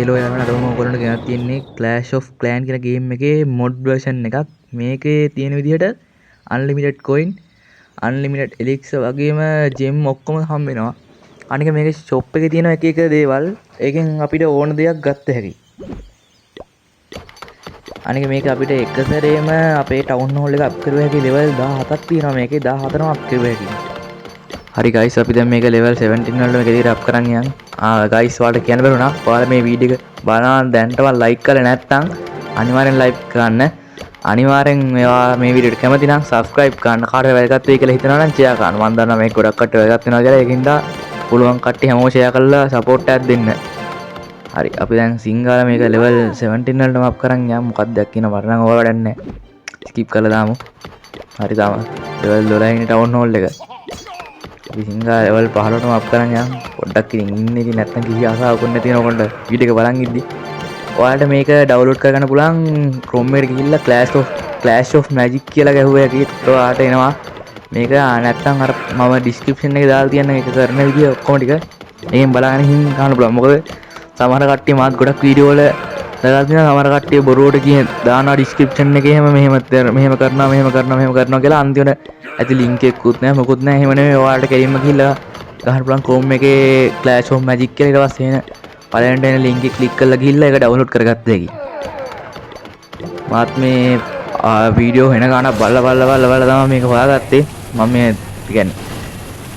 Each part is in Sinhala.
හෙලෝ යාළුවනේ, අද මම ඔයගොල්ලන්ට ගෙනත් තියෙන්නේ Clash of Clans කියන ගේම් එකේ mod version එකක්. මේකේ තියෙන විදිහට unlimited coin, unlimited elixir වගේම gem ඔක්කොම හම්බ වෙනවා. අනික මේකේ shop එකේ තියෙන එක එක දේවල් ඒකෙන් අපිට ඕන දෙයක් ගත්ත හැකියි. අනික මේක අපිට එක සැරේම අපේ town hall එක up කරුව හැකි level 17ක් තියෙනවා. මේකේ 14ම up කරුව හැකියි. හරි guys, අපි දැන් මේක level 17 වලට මේක දිහා up කරන් යන්. guys, ඔයාලට කියන්න බැරුණා. ඔයාලා මේ වීඩියෝ එක බලනවා දැන්ටවත් like කරලා නැත්නම් අනිවාර්යෙන් like කරන්න. අනිවාර්යෙන් මේ වීඩියෝට කැමති නම් subscribe කරන්න. කාටද වැදගත් වෙයි කියලා හිතනවා නම් share කරන්න. මම දන්නවා මේක ගොඩක් කට්ටිය වැදගත් වෙනවා කියලා. ඒකින්ද පුළුවන් කට්ටිය හැමෝම share කරලා support එකක් දෙන්න. හරි, අපි දැන් සිංහල මේක level 17 වලටම up කරන් යමු. මොකක්ද කියන මට නම් ඕවා වැඩක් නැහැ. skip කරලා දාමු. හරි, තාම level 12 ඉන්නේ town hall එක. අපි සිංහල level 15ටම up කරන් යමු. පොඩ්ඩක් ඉතින් ඉන්නේ ඉතින් නැත්නම් කිසි ආසාවකුත් නැති වෙනකොට වීඩියෝ එක බලන් ඉද්දි ඔයාලට මේක ඩවුන්ලෝඩ් කරගන්න පුළුවන් Chrome එකට ගිහිල්ලා Clash of Magic කියලා ගැහුවා කීයට ඔයාලට එනවා. මේක නැත්නම් අර මම description එකේ දාලා තියන්න ඒක කරන විදිය ඔක්කොම ටික එකෙන් බලාගෙන හින් ගන්න පුළුවන්. මොකද සමහර කට්ටිය මාත් ගොඩක් වීඩියෝ වල දාලා තියෙනවා. සමහර කට්ටිය බොරුවට කියන දානවා description එකේ මෙහෙම කරනවා කියලා අන්තිමට ඇති link එකකුත් නැහැ මොකුත් නැහැ. එහෙම නෙමෙයි, ඔයාලට කෙලින්ම ගිහිල්ලා ගහන්න පුළුවන් Chrome එකේ Clash of Magic කියලා. ඊට පස්සේ එන පළවෙනිට එන link එක click කරලා ගිහිල්ලා ඒක download කරගත්ත හැකි. මාත් මේ වීඩියෝ වෙන ගානක් බලලා තමයි මේක හොයාගත්තේ. මම මේ කියන්නේ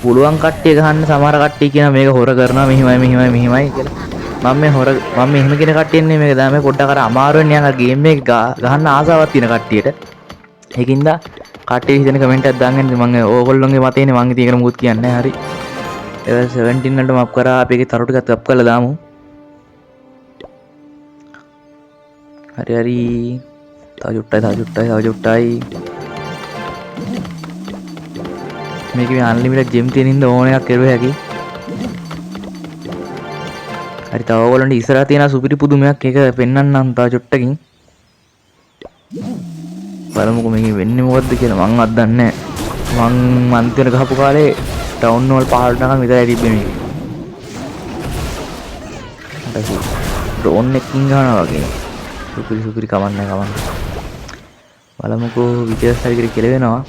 පුළුවන් කට්ටිය ගහන්න, සමහර කට්ටිය කියන මේක හොර කරනවා මෙහිමයි කියලා. මම මේ එහෙම කියන කට්ටිය නෙමෙයි. මේක දැන් මේ පොඩ්ඩක් අර අමාරුවෙන් යන ගේම් එක ගහන්න ආසාවක් තියෙන කට්ටියට. ඒකින්ද කට්ටිය හිතන කමෙන්ට් එකක් දාන්න. මම ඕගොල්ලෝගේ මතේනේ, මම ඉතින් ඒකට මොකුත් කියන්නේ නැහැ. හරි, level 17 වලටම අප් කරා. අපි ඒකේ තරු ටිකක් අප් කරලා දාමු. හරි, තව චුට්ටයි. මේකේ unlimited gem තියෙන ඉඳ ඕන එකක් කරුව හැකි. හරි, තව ඕගොල්ලන්ට ඉස්සරහ තියෙන සුපිරි පුදුමයක් ඒක පෙන්වන්නම් තව චුට්ටකින්. බලමුකෝ මේකේ වෙන්නේ මොකද්ද කියලා. මං අත් දන්නේ නැහැ. මං අන්තිමට ගහපු කාලේ ටවුන් වල 15 විතරයි තිබ්බේ මේක. ඩ්‍රෝන් එකකින් ගහනවා වගේ. සුපිරි කමන්නේ. බලමුකෝ විජේස් හරියට කියලා වෙනවා.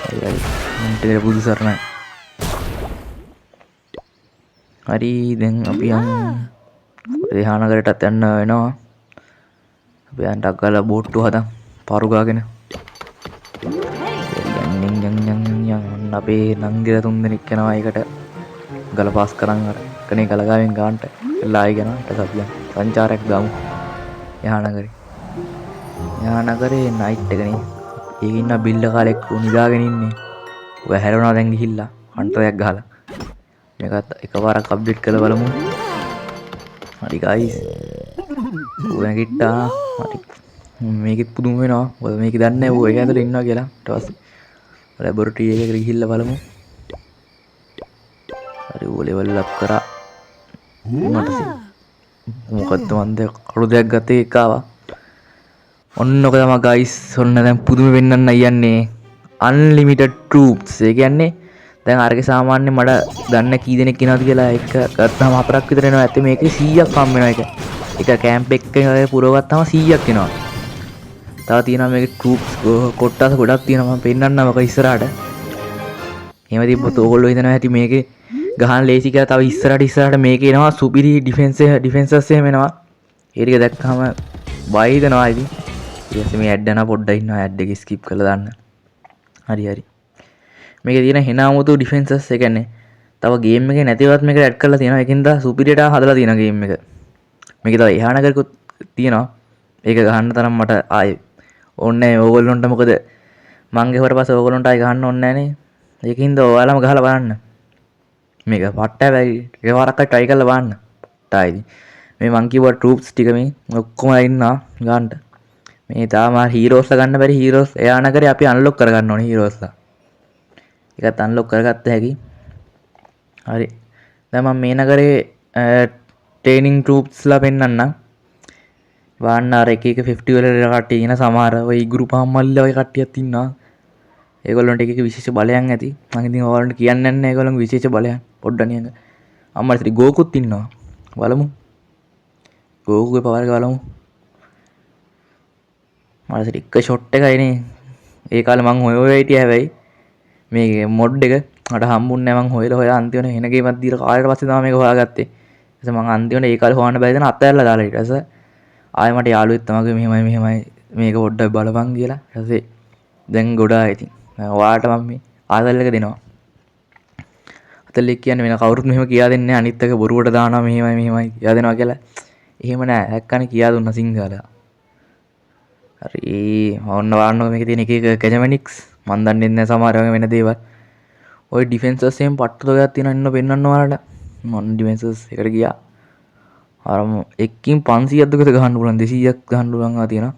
හරි. මන්ට බුදු සරණයි. හරි, දැන් අපි රේහානගරටත් යන්න වෙනවා. අපි යන්න අග්ගලා බෝට්ටු හදන් පාරු ගාගෙන. යන්න අපේ නංගිලා 3 දෙනෙක් යනවා. ඒකට ගල පාස් කරන් අර කනේ ගලගාවෙන් ගානට එලා ආයි යනවා. ඊට අපි සංචාරයක් දාමු යහනගරේ. නයිට් එකනේ. ඒකේ ඉන්න බිල්ල කාලෙක් නිදාගෙන ඉන්නේ. ඔය හැරෙනවා දැන් ගිහිල්ලා හන්ටරයක් ගහලා. මේකත් එකපාරක් අප්ඩේට් කරලා බලමු. හරි guys, නැගිට්ටා. හරි, මේකෙත් පුදුම වෙනවා. මොකද මේක දන්නේ නැහැ ඌ ඒක ඇතුලේ ඉන්නවා කියලා. ඊට පස්සේ ලැබොරටරි එකකට ගිහිල්ලා බලමු. හරි, ඌ ලෙවල් අප් කරා. මොකද්ද මන්ද කළු දෙයක් ගත්තේ එක ආවා. ඔන්න ඔක තමයි guys. ඔන්න දැන් පුදුම වෙන්නන්න යන්නේ unlimited troops. ඒ කියන්නේ දැන් අරගේ සාමාන්‍ය මට දන්න කී දෙනෙක් ඉනවද කියලා එක ගත්තාම 4ක් විතර එනවා. ඇත්තේ මේකේ 100ක් හම් වෙනවා. එක කැම්ප් එකක පුරව ගත්තාම 100ක් එනවා. තව තියෙනවා මේකේ troops කොට්ටාස ගොඩක් තියෙනවා. මම පෙන්නන්නම් ඔක ඉස්සරහට. එහෙම තිබ්බොත් ඕගොල්ලෝ හිතනවා ඇති මේකේ ගහන ලේසි කියලා. තව ඉස්සරහට මේකේ එනවා සුපිරි ඩිෆෙන්සස් එහෙම එනවා. ඒ ටික දැක්කම බය හිතනවා ඉතින්. ඊට පස්සේ මේ ඇඩ් යන පොඩ්ඩක් ඉන්නවා. ඇඩ් එක ස්කිප් කරලා දාන්න. හරි. මේකේ තියෙන හෙනාමුතු ඩිෆෙන්සස් ඒ කියන්නේ තව ගේම් එකේ නැතිවත් මේකට ඇඩ් කරලා තියෙනවා. ඒකින්ද සුපිරියට හදලා තියෙනවා ගේම් එක. මේකේ තව එහා නගරකුත් තියෙනවා. ඒක ගහන්න තරම් මට ආයේ ඕනේ නැහැ ඕගොල්ලොන්ට. මොකද මං ගෙවුවට පස්සේ ඕගොල්ලොන්ට ආයේ ගහන්න ඕනේ නැහනේ. ඒකින්ද ඔයාලම ගහලා බලන්න. මේක පට්ට හැබැයි එකවරක් try කරලා බලන්න. ටයිදි මේ මං කිව්වා troops ටික මේ ඔක්කොම ඉන්නවා ගන්නට. මේ තාම හීරෝස්ලා ගන්න බැරි හීරෝස් එයා නගරේ අපි අන්ලොක් කරගන්න ඕනේ හීරෝස්ලා. ඒකත් අන්ලොක් කරගත්ත හැකි. හරි, දැන් මම මේ නගරේ ට්‍රේනින් troops ලා පෙන්නන්නම්. වාන්න අර එක 50 වල කට්ටිය ඉන සමහර ඔය ඉගුරු පහම්මල්ල ඔය කට්ටියක් ඉන්නවා. ඒගොල්ලන්ට එක විශේෂ බලයන් ඇති. මම ඉතින් ඔයාලන්ට කියන්නේ නැහැ ඒගොල්ලන්ගේ විශේෂ බලයන්. පොඩ්ඩක් නියඟ. අම්මලා ඉතින් ගෝකුත් ඉන්නවා. බලමු ගෝකුගේ පවර් එක බලමු. මට එක ෂොට් එකයිනේ ඒ කාලේ මං හොය හිටියා. හැබැයි මේ මොඩ් එක මට හම්බුන්නේ නැහැ. මං හොයලා අන්තිමට වෙන ගේමක් දීලා කාලයට පස්සේ තමයි මේක හොයාගත්තේ. ඊට මං අන්තිමට ඒ කාලේ හොයන්න බැරි දෙන අතහැරලා දාලා ඊට පස්සේ ආයෙ මට යාළුවෙක් තමයි මෙහෙමයි මේක පොඩ්ඩක් බලපන් කියලා. ඊට පස්සේ දැන් ගොඩායි ඉතින්. ඔයාලට මම මේ ආදල් එක දෙනවා. අතල් එක කියන්නේ වෙන කවුරුත් මෙහෙම කියා දෙන්නේ නැහැ. අනිත් එක බොරුවට දානවා මෙහෙමයි කියා දෙනවා කියලා. එහෙම නෑ. හැක්කනේ කියා දුන්නා සිංහල. හරි ඔන්න බලන්නකො මේකේ තියෙන එක එක කැජමැනික්ස් මන් දන්නේ නැහැ සමහර වගේ වෙන දේවල්. ওই ඩිෆෙන්සර්ස් එහෙම පට්ට දෙයක් තියෙනවා ඉන්න පෙන්නන්න ඔයාලට. මම ඩිෆෙන්සර්ස් එකට ගියා. අර එකකින් 500ක් දුකට ගහන්න පුළුවන් 200ක් ගහන්න පුළුවන් ආ තියෙනවා.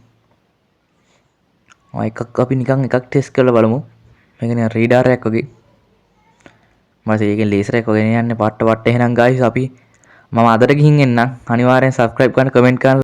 එකක් අපි නිකන් එකක් ටෙස්ට් කරලා බලමු. මේක නිකන් රේඩාර් එකක් වගේ. මම ඒකෙන් ලේසර් එකක් වගේ යන්නේ පට්ට එහෙනම් ගායිස් අපි මම අදට ගිහින් එන්නම්. අනිවාර්යෙන් subscribe කරන්න comment කරන්න